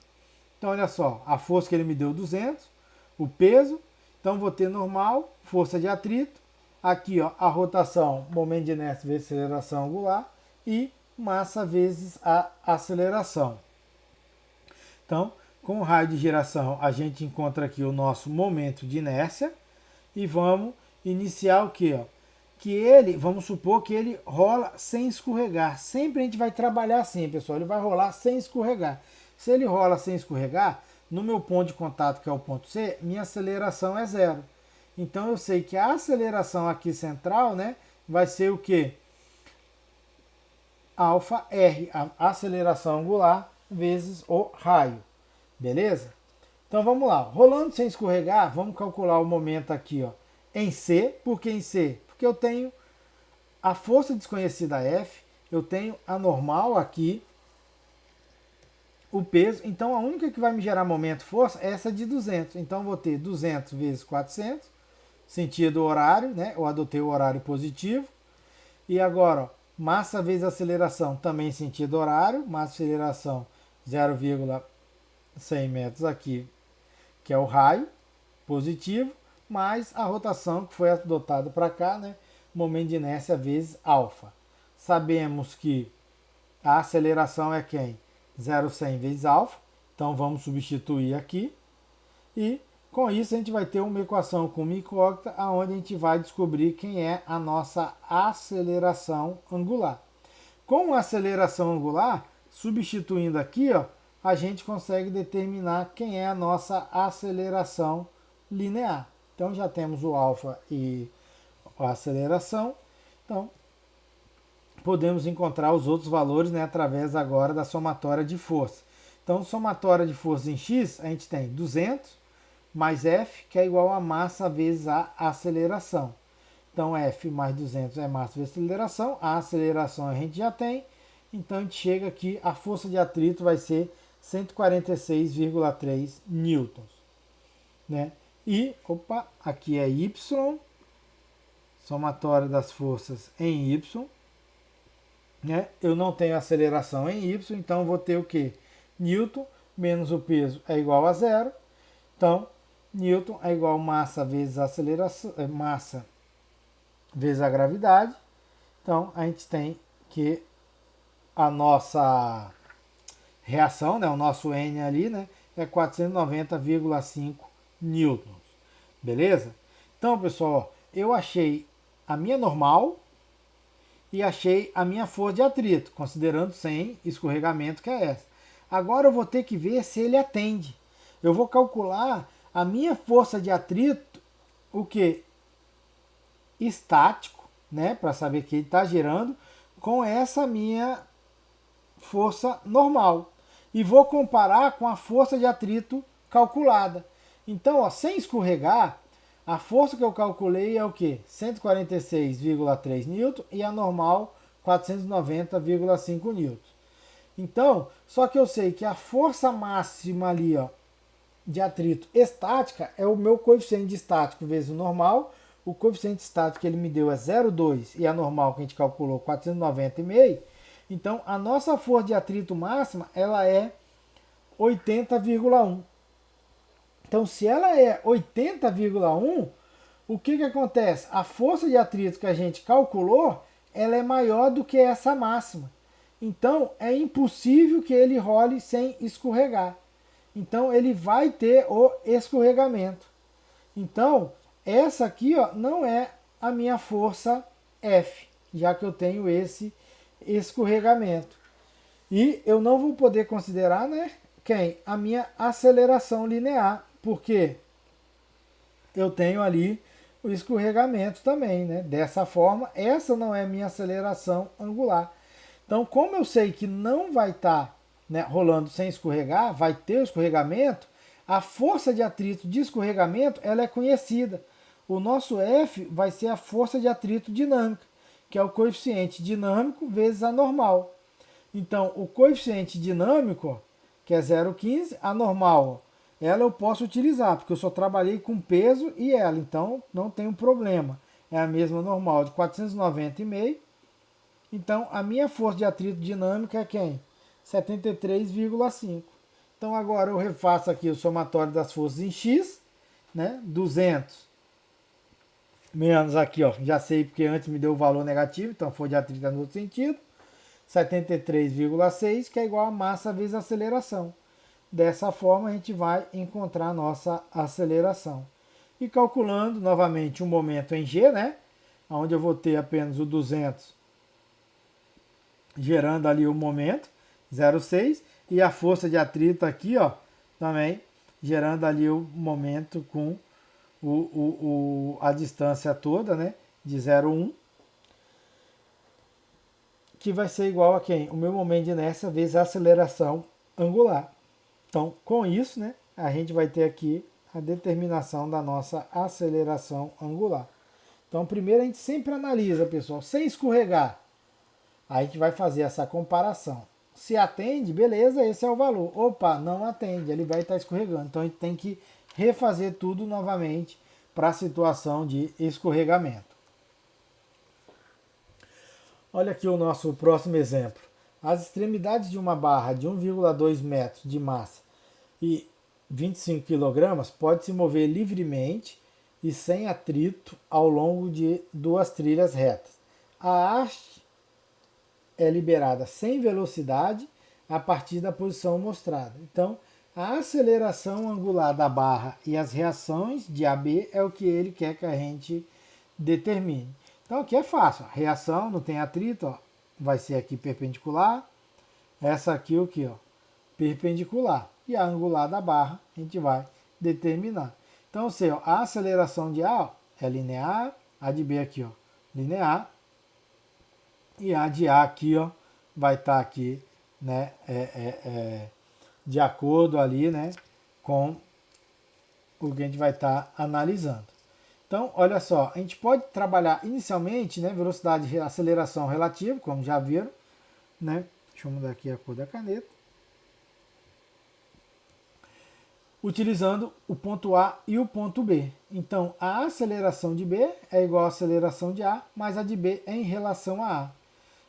[SPEAKER 1] Então, olha só, a força que ele me deu 200, o peso, então vou ter normal, força de atrito, aqui ó, a rotação, momento de inércia vezes aceleração angular e massa vezes a aceleração. Então, com o raio de giração, a gente encontra aqui o nosso momento de inércia e vamos iniciar o que? Que ele, vamos supor que ele rola sem escorregar. Sempre a gente vai trabalhar assim, pessoal, ele vai rolar sem escorregar. Se ele rola sem escorregar, no meu ponto de contato, que é o ponto C, minha aceleração é zero. Então eu sei que a aceleração aqui central, né, vai ser o que? Alfa R, a aceleração angular, vezes o raio. Beleza? Então vamos lá. Rolando sem escorregar, vamos calcular o momento aqui, ó, em C. Por que em C? Porque eu tenho a força desconhecida F, eu tenho a normal aqui, o peso. Então a única que vai me gerar momento força é essa de 200. Então eu vou ter 200 vezes 400, sentido horário, né? Eu adotei o horário positivo. E agora, ó, massa vezes aceleração, também sentido horário, massa aceleração 0,100 metros aqui, que é o raio positivo, mais a rotação que foi adotada para cá, né? Momento de inércia vezes alfa. Sabemos que a aceleração é quem? 0,100 vezes alfa. Então vamos substituir aqui. E com isso a gente vai ter uma equação com uma incógnita, onde a gente vai descobrir quem é a nossa aceleração angular. Com a aceleração angular, substituindo aqui, ó, a gente consegue determinar quem é a nossa aceleração linear. Então já temos o alfa e a aceleração. Então podemos encontrar os outros valores, né, através agora da somatória de força. Então somatória de força em x, a gente tem 200 mais F, que é igual a massa vezes a aceleração. Então F mais 200 é massa vezes aceleração. A aceleração a gente já tem. Então a gente chega aqui, a força de atrito vai ser 146,3 newtons, né? E, opa, aqui é Y, somatória das forças em Y, né? Eu não tenho aceleração em Y, então vou ter o quê? Newton menos o peso é igual a zero. Então, Newton é igual a massa vezes a aceleração, massa vezes a gravidade. Então, a gente tem que a nossa reação, né, o nosso N ali, né, é 490,5 newtons. Beleza? Então, pessoal, eu achei a minha normal e achei a minha força de atrito, considerando sem escorregamento, que é essa. Agora eu vou ter que ver se ele atende. Eu vou calcular a minha força de atrito, o que? Estático, né, para saber que ele está girando, com essa minha força normal. E vou comparar com a força de atrito calculada. Então, ó, sem escorregar, a força que eu calculei é o que? 146,3 newton e a normal 490,5 newton. Então, só que eu sei que a força máxima ali, ó, de atrito estática é o meu coeficiente de estático vezes o normal. O coeficiente estático que ele me deu é 0,2 e a normal que a gente calculou 490,5. Então, a nossa força de atrito máxima, ela é 80,1. Então, se ela é 80,1, o que acontece? A força de atrito que a gente calculou, ela é maior do que essa máxima. Então, é impossível que ele role sem escorregar. Então, ele vai ter o escorregamento. Então, essa aqui, ó, não é a minha força F, já que eu tenho esse escorregamento. E eu não vou poder considerar, né, quem? A minha aceleração linear, porque eu tenho ali o escorregamento também, né? Dessa forma, essa não é minha aceleração angular. Então, como eu sei que não vai estar, né, rolando sem escorregar, vai ter o escorregamento, a força de atrito de escorregamento ela é conhecida. O nosso F vai ser a força de atrito dinâmica, que é o coeficiente dinâmico vezes a normal. Então, o coeficiente dinâmico, que é 0,15, a normal, ela eu posso utilizar, porque eu só trabalhei com peso e ela, então não tem um problema. É a mesma normal de 490,5. Então, a minha força de atrito dinâmica é quem? 73,5. Então, agora eu refaço aqui o somatório das forças em X, né? 200 menos aqui, ó, já sei porque antes me deu o valor negativo, então força de atrito no outro sentido. 73,6, que é igual a massa vezes a aceleração. Dessa forma, a gente vai encontrar a nossa aceleração. E calculando novamente o momento em G, né? Onde eu vou ter apenas o 200 gerando ali o momento, 0,6, e a força de atrito aqui, ó, também gerando ali o momento com a distância toda, né, de 0,1, que vai ser igual a quem? O meu momento de inércia vezes a aceleração angular. Então, com isso, né, a gente vai ter aqui a determinação da nossa aceleração angular. Então, primeiro a gente sempre analisa, pessoal, sem escorregar. Aí a gente vai fazer essa comparação. Se atende, beleza, esse é o valor. Opa, não atende, ele vai estar escorregando. Então a gente tem que refazer tudo novamente para a situação de escorregamento. Olha aqui o nosso próximo exemplo. As extremidades de uma barra de 1,2 metros de massa e 25 kg pode se mover livremente e sem atrito ao longo de duas trilhas retas. A haste é liberada sem velocidade a partir da posição mostrada. Então, a aceleração angular da barra e as reações de AB é o que ele quer que a gente determine. Então, aqui é fácil. A reação não tem atrito, ó, vai ser aqui perpendicular. Essa aqui o que? Perpendicular. E a angular da barra a gente vai determinar. Então, sei, ó, a aceleração de A, ó, é linear, a de B aqui, ó, linear. E a de A aqui, ó, vai estar aqui, né, de acordo ali, né, com o que a gente vai estar analisando. Então, olha só, a gente pode trabalhar inicialmente, né, velocidade de aceleração relativa, como já viram, né, Deixa eu mudar aqui a cor da caneta. Utilizando o ponto A e o ponto B. Então, a aceleração de B é igual à aceleração de A, mas a de B é em relação a A.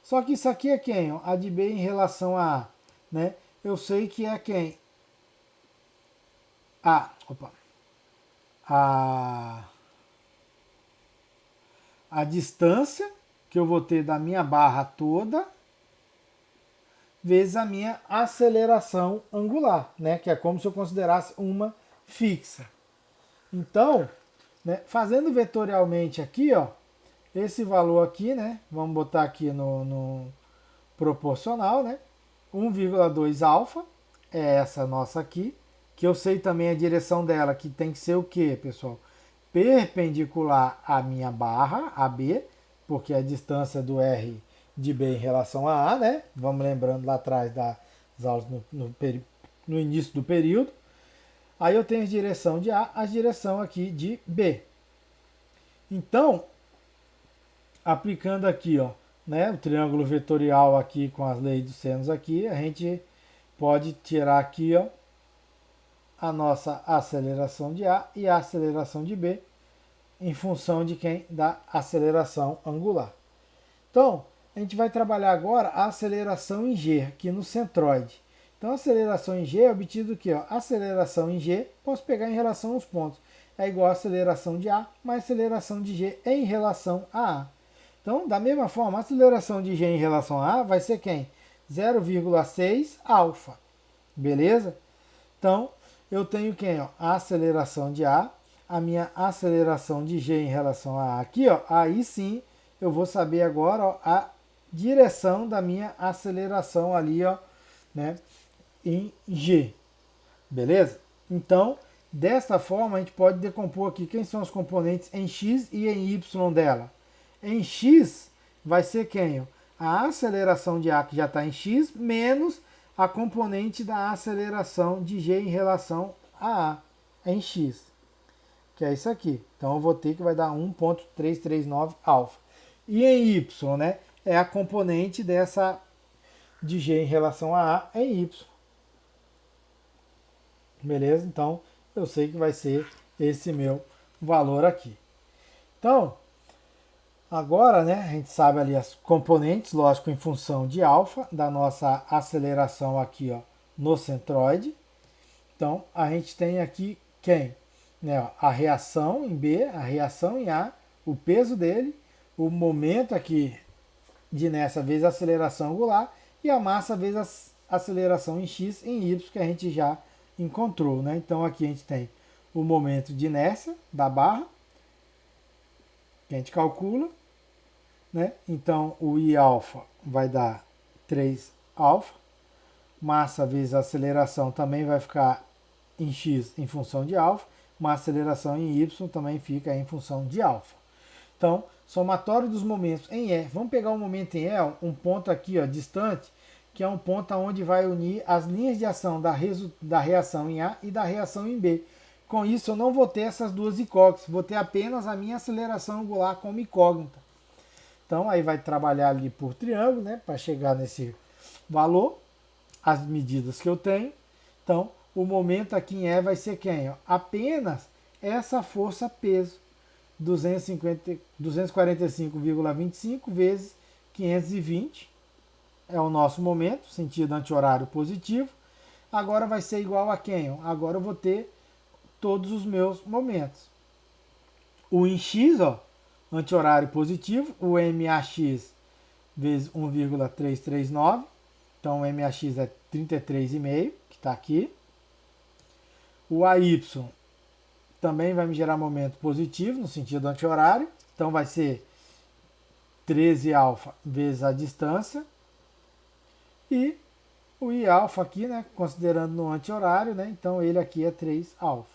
[SPEAKER 1] Só que isso aqui é quem? Ó? A de B em relação a A. Né? Eu sei que é quem? A, a distância que eu vou ter da minha barra toda vezes a minha aceleração angular, né? Que é como se eu considerasse uma fixa. Então, né, fazendo vetorialmente aqui, ó, esse valor aqui, né? Vamos botar aqui no proporcional, né? 1,2 alfa é essa nossa aqui, que eu sei também a direção dela, que tem que ser o quê, pessoal? Perpendicular à minha barra, AB, porque é a distância do R de B em relação a A, né? Vamos lembrando lá atrás das aulas no início do período. Aí eu tenho a direção de A, a direção aqui de B. Então, aplicando aqui, ó, né, o triângulo vetorial aqui com as leis dos senos aqui, a gente pode tirar aqui, ó, a nossa aceleração de A e a aceleração de B em função de quem? Da aceleração angular. Então, a gente vai trabalhar agora a aceleração em G, aqui no centroide. Então, a aceleração em G é obtido aqui, ó, aceleração em G, posso pegar em relação aos pontos. É igual a aceleração de A mais aceleração de G em relação a A. Então, da mesma forma, a aceleração de G em relação a A vai ser quem? 0,6 alfa. Beleza? Então, eu tenho quem? Ó, a aceleração de A, a minha aceleração de G em relação a A aqui, ó, aí sim eu vou saber agora, ó, a direção da minha aceleração ali, ó, né, em G. Beleza? Então, dessa forma, a gente pode decompor aqui quem são os componentes em X e em Y dela. Em X vai ser quem? Ó? A aceleração de A, que já está em X, menos a componente da aceleração de G em relação a A em X, que é isso aqui. Então eu vou ter que vai dar 1,339 alfa. E em Y, né, é a componente dessa de G em relação a A em Y. Beleza? Então eu sei que vai ser esse meu valor aqui. Então, agora, né, a gente sabe ali as componentes, lógico, em função de alfa, da nossa aceleração aqui, ó, no centroide. Então, a gente tem aqui quem? Né, ó, a reação em B, a reação em A, o peso dele, o momento aqui de inércia vezes a aceleração angular e a massa vezes a aceleração em X e em Y que a gente já encontrou, né? Então, aqui a gente tem o momento de inércia da barra, que a gente calcula, né? Então o I alfa vai dar 3 alfa, massa vezes a aceleração também vai ficar em X em função de alfa, mas a aceleração em Y também fica em função de alfa. Então, somatório dos momentos em E, vamos pegar um momento em E, um ponto aqui, ó, distante, que é um ponto onde vai unir as linhas de ação da reação em A e da reação em B. Com isso, eu não vou ter essas duas incógnitas, vou ter apenas a minha aceleração angular como incógnita. Então, aí vai trabalhar ali por triângulo, né, para chegar nesse valor, as medidas que eu tenho. Então, o momento aqui em E vai ser quem? Ó? Apenas essa força peso, 245,25 vezes 520, é o nosso momento, sentido anti-horário positivo. Agora vai ser igual a quem? Ó? Agora eu vou ter todos os meus momentos. O em X, ó, anti-horário positivo, o MAX vezes 1,339, então o MAX é 33,5, que está aqui. O AY também vai me gerar momento positivo, no sentido anti-horário, então vai ser 13 alfa vezes a distância. E o I alfa aqui, né, considerando no anti-horário, né, então ele aqui é 3 alfa.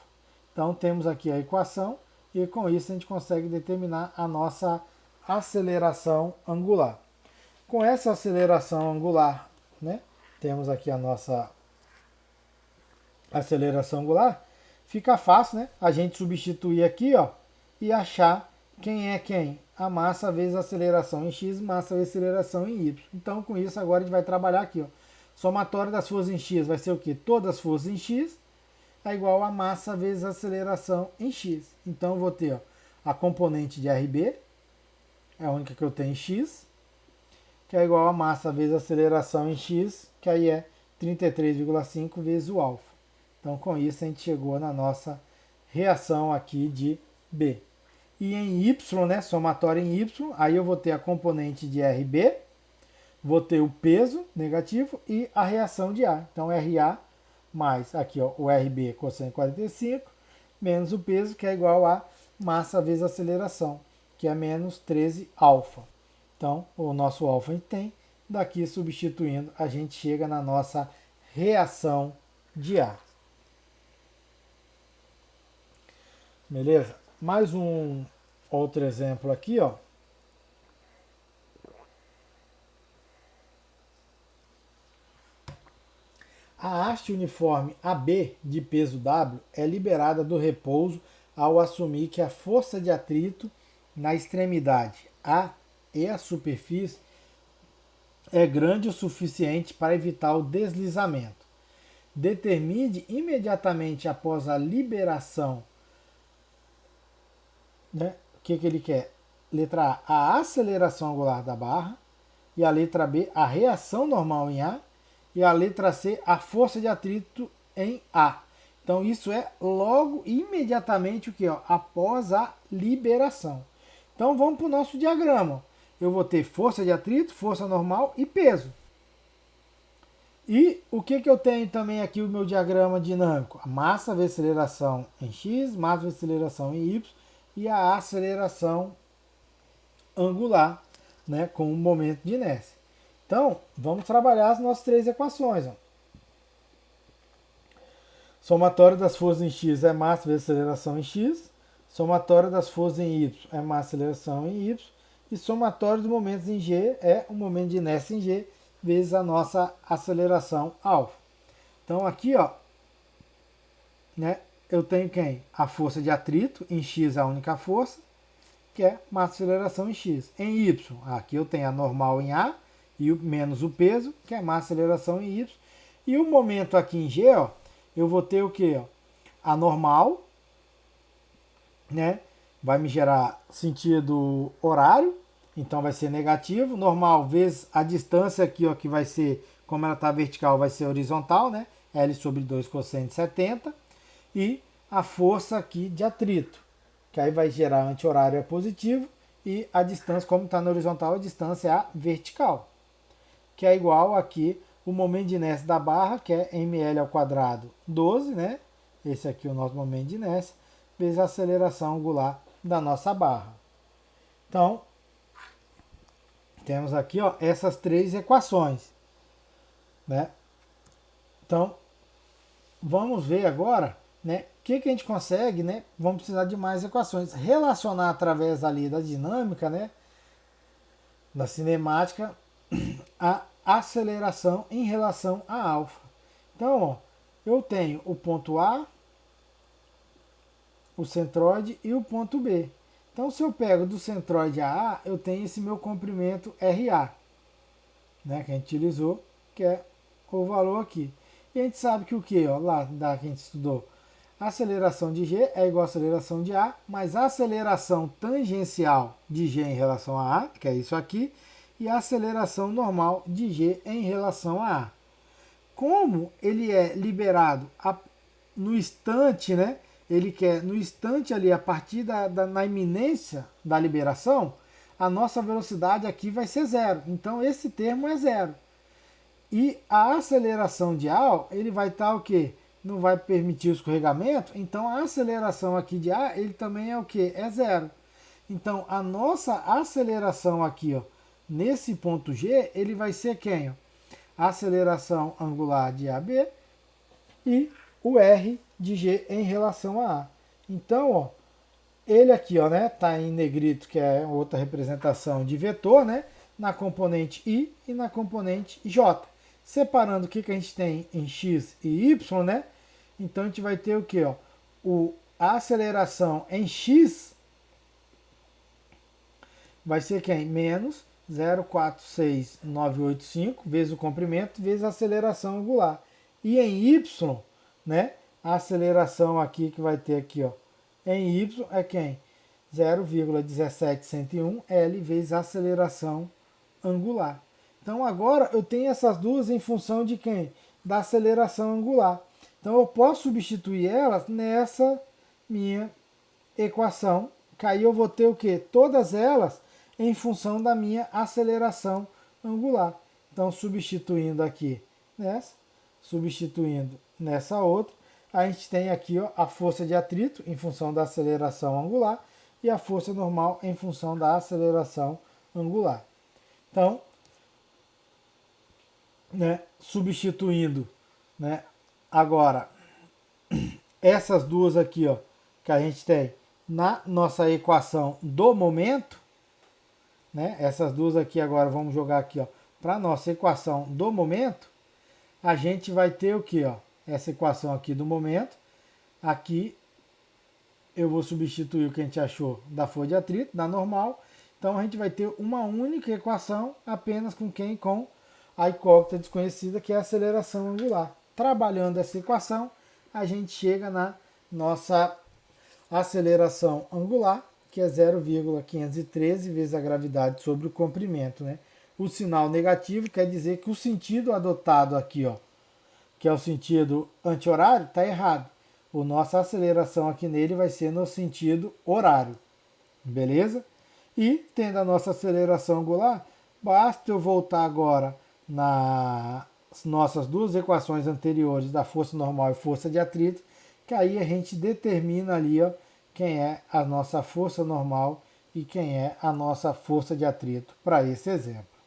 [SPEAKER 1] Então temos aqui a equação e com isso a gente consegue determinar a nossa aceleração angular. Com essa aceleração angular, né, temos aqui a nossa aceleração angular, fica fácil, né, a gente substituir aqui, ó, e achar quem é quem? a massa vezes a aceleração em x, massa vezes a aceleração em y. Então, com isso, agora a gente vai trabalhar aqui, ó. Somatório das forças em x vai ser o quê? Todas as forças em x é igual a massa vezes a aceleração em x. Então, eu vou ter, ó, a componente de RB, é a única que eu tenho em x, que é igual a massa vezes a aceleração em x, que aí é 33,5 vezes o alfa. Então, com isso, a gente chegou na nossa reação aqui de B. E em Y, né, somatório em Y, aí eu vou ter a componente de RB, vou ter o peso negativo e a reação de A. Então, RA mais aqui, ó, o RB cosseno 45, menos o peso, que é igual a massa vezes a aceleração, que é menos 13 alfa. Então, o nosso alfa a gente tem, daqui substituindo, a gente chega na nossa reação de A. Beleza? Mais um outro exemplo aqui, ó. A haste uniforme AB de peso W é liberada do repouso ao assumir que a força de atrito na extremidade A e a superfície é grande o suficiente para evitar o deslizamento. Determine imediatamente após a liberação, né? O que ele quer? Letra A, a aceleração angular da barra, e a letra B, a reação normal em A, e a letra C, a força de atrito em A. Então isso é logo, imediatamente o que? Após a liberação. Então vamos para o nosso diagrama. Eu vou ter força de atrito, força normal e peso. E o que eu tenho também aqui o meu diagrama dinâmico? A massa vezes aceleração em x, massa vezes aceleração em y e a aceleração angular, né, com o momento de inércia. Então, vamos trabalhar as nossas três equações. Ó. Somatório das forças em x é massa vezes aceleração em x, somatório das forças em y é massa aceleração em y, e somatório dos momentos em g é o momento de inércia em g vezes a nossa aceleração alfa. Então aqui, ó, né, eu tenho quem? A força de atrito, em x a única força, que é massa aceleração em x. Em y, aqui eu tenho a normal em A, e menos o peso, que é massa aceleração em y. E o momento aqui em g, ó, eu vou ter o que? A normal, né? Vai me gerar sentido horário, então vai ser negativo. Normal vezes a distância aqui, ó, que vai ser, como ela está vertical, vai ser horizontal, né? L sobre 2 cosseno de 70. E a força aqui de atrito, que aí vai gerar anti-horário é positivo. E a distância, como está na horizontal, a distância é a vertical, que é igual aqui o momento de inércia da barra, que é ml ao quadrado 12, né? Esse aqui é o nosso momento de inércia, vezes a aceleração angular da nossa barra. Então, temos aqui, ó, essas três equações, né? Então, vamos ver agora, né? O que a gente consegue, né? Vamos precisar de mais equações. Relacionar através ali da dinâmica, né? Da cinemática, a aceleração em relação a alfa. Então, ó, eu tenho o ponto A, o centroide e o ponto B. Então, se eu pego do centroide a A, eu tenho esse meu comprimento RA, né, que a gente utilizou, que é o valor aqui. E a gente sabe que o que? Lá da que a gente estudou, a aceleração de G é igual à aceleração de A, mais a aceleração tangencial de G em relação a A, que é isso aqui, e a aceleração normal de G em relação a A. Como ele é liberado no instante, né? Ele quer no instante ali, a partir na iminência da liberação, a nossa velocidade aqui vai ser zero. Então esse termo é zero. E a aceleração de A, ele vai estar o quê? Não vai permitir o escorregamento, então a aceleração aqui de A, ele também é o quê? É zero. Então a nossa aceleração aqui, ó, nesse ponto G, ele vai ser quem? Ó? A aceleração angular de AB e o R de G em relação a A. Então, ó, ele aqui, ó, né, tá em negrito, que é outra representação de vetor, né, na componente I e na componente J. Separando o que a gente tem em X e Y, né? Então a gente vai ter o que, ó? A aceleração em X vai ser quem? Menos 0,46985 vezes o comprimento vezes a aceleração angular. E em y, né, a aceleração aqui que vai ter aqui, ó, em y é quem? 0,17101 L vezes a aceleração angular. Então agora eu tenho essas duas em função de quem? Da aceleração angular. Então eu posso substituir elas nessa minha equação, que aí eu vou ter o quê? Todas elas em função da minha aceleração angular. Então substituindo aqui nessa, substituindo nessa outra, a gente tem aqui, ó, a força de atrito em função da aceleração angular e a força normal em função da aceleração angular. Então, né, substituindo, né, agora essas duas aqui, ó, que a gente tem na nossa equação do momento, né, essas duas aqui agora vamos jogar aqui, ó, para nossa equação do momento, a gente vai ter o que, ó, essa equação aqui do momento, aqui eu vou substituir o que a gente achou da força de atrito, da normal, então a gente vai ter uma única equação apenas com quem? Com a incógnita desconhecida, que é a aceleração angular. Trabalhando essa equação, a gente chega na nossa aceleração angular, que é 0,513 vezes a gravidade sobre o comprimento, né? O sinal negativo quer dizer que o sentido adotado aqui, ó, que é o sentido anti-horário, está errado. A nossa aceleração aqui nele vai ser no sentido horário, beleza? E tendo a nossa aceleração angular, basta eu voltar agora nas nossas duas equações anteriores da força normal e força de atrito, que aí a gente determina ali, ó, quem é a nossa força normal e quem é a nossa força de atrito para esse exemplo.